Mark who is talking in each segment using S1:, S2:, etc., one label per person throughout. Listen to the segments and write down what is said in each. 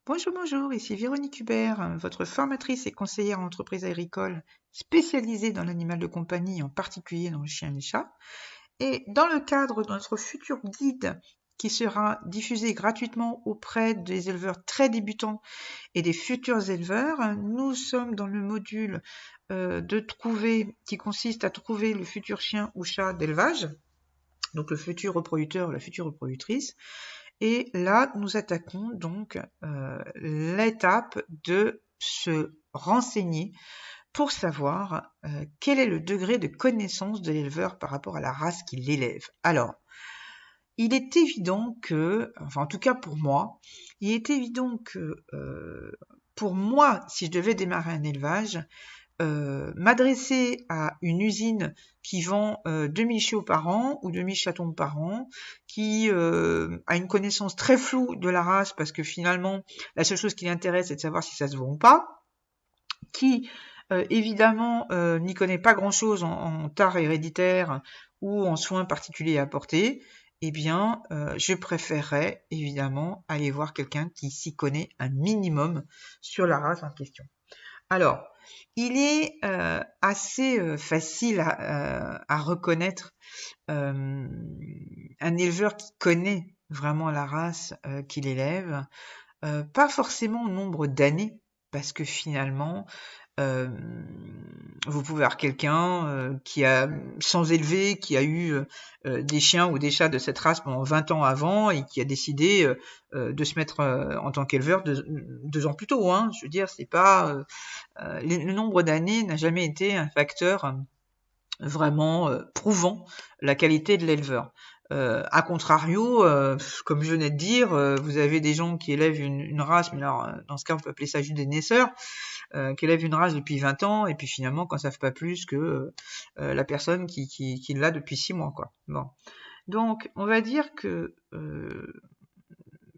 S1: Bonjour, bonjour, ici Véronique Hubert, votre formatrice et conseillère en entreprise agricole spécialisée dans l'animal de compagnie, en particulier dans le chien et le chat. Et dans le cadre de notre futur guide qui sera diffusé gratuitement auprès des éleveurs très débutants et des futurs éleveurs, nous sommes dans le module qui consiste à trouver le futur chien ou chat d'élevage, donc le futur reproducteur ou la future reproductrice. Et là, nous attaquons donc l'étape de se renseigner pour savoir quel est le degré de connaissance de l'éleveur par rapport à la race qu'il élève. Alors, il est évident que, enfin en tout cas pour moi, il est évident que pour moi, si je devais démarrer un élevage, m'adresser à une usine qui vend 2000 chiots par an ou 2000 chatons par an, qui a une connaissance très floue de la race parce que finalement, la seule chose qui l'intéresse, c'est de savoir si ça se vend ou pas, qui évidemment n'y connaît pas grand-chose en tares héréditaires ou en soins particuliers à apporter, eh bien, je préférerais évidemment aller voir quelqu'un qui s'y connaît un minimum sur la race en question. Alors, il est assez facile à reconnaître un éleveur qui connaît vraiment la race qu'il élève, pas forcément au nombre d'années, parce que finalement, euh, vous pouvez avoir quelqu'un qui a, sans élever, qui a eu des chiens ou des chats de cette race pendant 20 ans avant et qui a décidé de se mettre en tant qu'éleveur 2 ans plus tôt. Hein. Je veux dire, c'est pas le nombre d'années n'a jamais été un facteur vraiment prouvant la qualité de l'éleveur. A contrario, comme je venais de dire, vous avez des gens qui élèvent une race, mais alors dans ce cas on peut appeler ça juste des naisseurs, qui élèvent une race depuis 20 ans et puis finalement qu'en savent pas plus que la personne qui l'a depuis 6 mois. Quoi. Bon. Donc on va dire que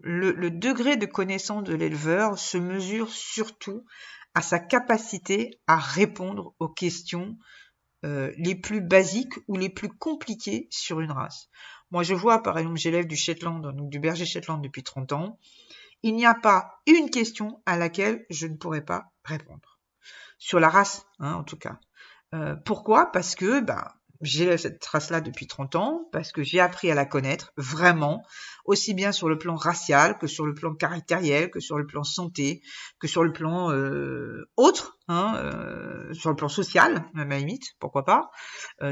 S1: le degré de connaissance de l'éleveur se mesure surtout à sa capacité à répondre aux questions les plus basiques ou les plus compliquées sur une race. Moi, je vois, par exemple, j'élève du Shetland, donc du berger Shetland depuis 30 ans. Il n'y a pas une question à laquelle je ne pourrais pas répondre. Sur la race, hein, en tout cas. Pourquoi? Parce que j'ai cette race-là depuis 30 ans, parce que j'ai appris à la connaître vraiment, aussi bien sur le plan racial que sur le plan caractériel, que sur le plan santé, que sur le plan autre, hein, sur le plan social, même à la limite, pourquoi pas,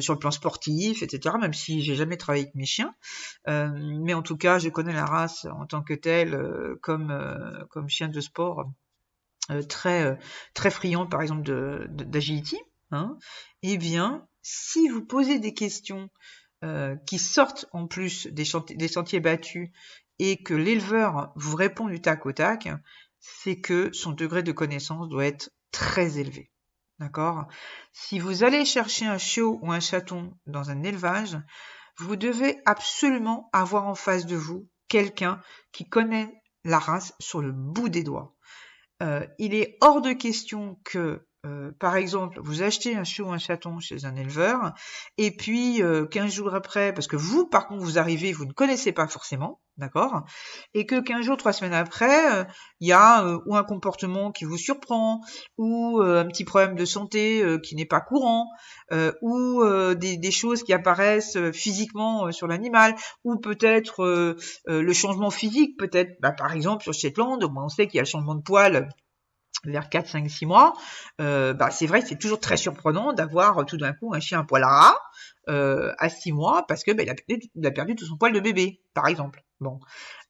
S1: sur le plan sportif, etc., même si j'ai jamais travaillé avec mes chiens. Mais en tout cas, je connais la race en tant que telle, comme chien de sport, très friand, par exemple, d'agility, hein, eh bien, si vous posez des questions qui sortent en plus des sentiers battus et que l'éleveur vous répond du tac au tac, c'est que son degré de connaissance doit être très élevé. D'accord? Si vous allez chercher un chiot ou un chaton dans un élevage, vous devez absolument avoir en face de vous quelqu'un qui connaît la race sur le bout des doigts. Il est hors de question que, par exemple, vous achetez un chiot ou un chaton chez un éleveur, et puis 15 jours après, parce que vous, par contre, vous arrivez, vous ne connaissez pas forcément, d'accord, et que 15 jours, 3 semaines après, il y a ou un comportement qui vous surprend, ou un petit problème de santé qui n'est pas courant, ou des choses qui apparaissent physiquement sur l'animal, ou peut-être le changement physique, peut-être, par exemple, sur Shetland, on sait qu'il y a le changement de poil vers 4, 5, 6 mois, c'est vrai que c'est toujours très surprenant d'avoir tout d'un coup un chien à poil ras à 6 mois parce que il a perdu tout son poil de bébé, par exemple. Bon,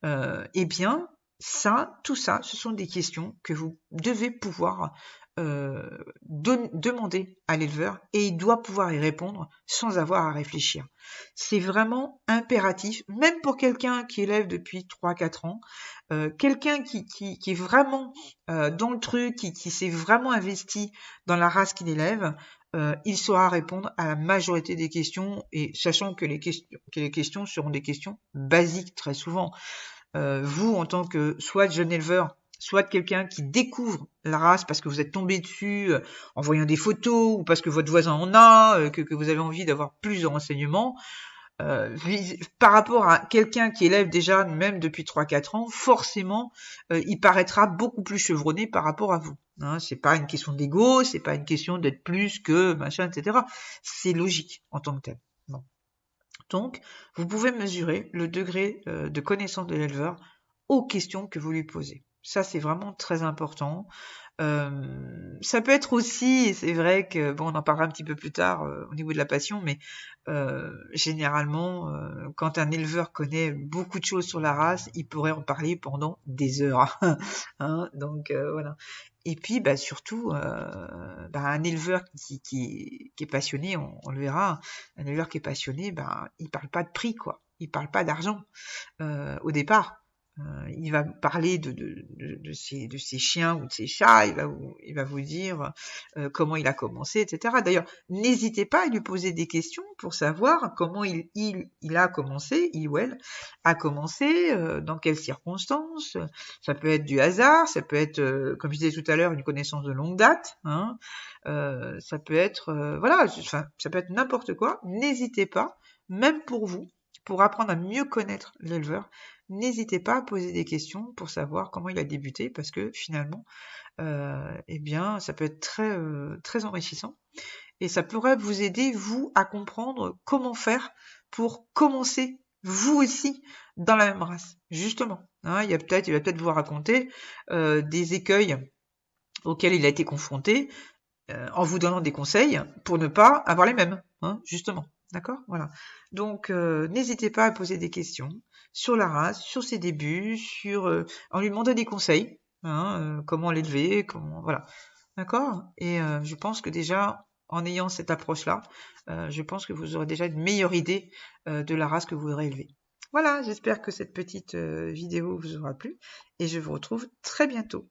S1: eh bien, tout ça, ce sont des questions que vous devez pouvoir demander à l'éleveur et il doit pouvoir y répondre sans avoir à réfléchir. C'est vraiment impératif, même pour quelqu'un qui élève depuis 3-4 ans, quelqu'un qui est vraiment dans le truc, qui s'est vraiment investi dans la race qu'il élève, il saura répondre à la majorité des questions et sachant que les questions seront des questions basiques très souvent. Vous, en tant que soit jeune éleveur, soit quelqu'un qui découvre la race parce que vous êtes tombé dessus en voyant des photos ou parce que votre voisin en a, que vous avez envie d'avoir plus de renseignements, Par rapport à quelqu'un qui élève déjà même depuis 3-4 ans, forcément, il paraîtra beaucoup plus chevronné par rapport à vous. Hein, c'est pas une question d'ego, c'est pas une question d'être plus que machin, etc. C'est logique en tant que tel. Bon. Donc, vous pouvez mesurer le degré de connaissance de l'éleveur aux questions que vous lui posez. Ça, c'est vraiment très important. Ça peut être aussi, et c'est vrai que, bon, on en parlera un petit peu plus tard au niveau de la passion, mais généralement, quand un éleveur connaît beaucoup de choses sur la race, il pourrait en parler pendant des heures. Hein, donc voilà. Et puis, bah, surtout, un éleveur qui est passionné, on le verra, un éleveur qui est passionné, il parle pas de prix, quoi. Il parle pas d'argent au départ. Il va parler de ses chiens ou de ses chats, il va vous dire comment il a commencé, etc. D'ailleurs, n'hésitez pas à lui poser des questions pour savoir comment il a commencé, il ou elle a commencé, dans quelles circonstances. Ça peut être du hasard, ça peut être, comme je disais tout à l'heure, une connaissance de longue date. Hein, ça peut être, voilà, enfin, ça peut être n'importe quoi. N'hésitez pas, même pour vous, pour apprendre à mieux connaître l'éleveur, n'hésitez pas à poser des questions pour savoir comment il a débuté, parce que finalement, eh bien, ça peut être très enrichissant. Et ça pourrait vous aider, vous, à comprendre comment faire pour commencer, vous aussi, dans la même race. Justement, hein, il va peut-être vous raconter des écueils auxquels il a été confronté, en vous donnant des conseils pour ne pas avoir les mêmes, hein, justement. D'accord? Voilà. Donc, n'hésitez pas à poser des questions sur la race, sur ses débuts, en lui demandant des conseils, hein, comment l'élever, voilà. D'accord? Et je pense que déjà, en ayant cette approche-là, je pense que vous aurez déjà une meilleure idée de la race que vous voudrez élever. Voilà, j'espère que cette petite vidéo vous aura plu et je vous retrouve très bientôt.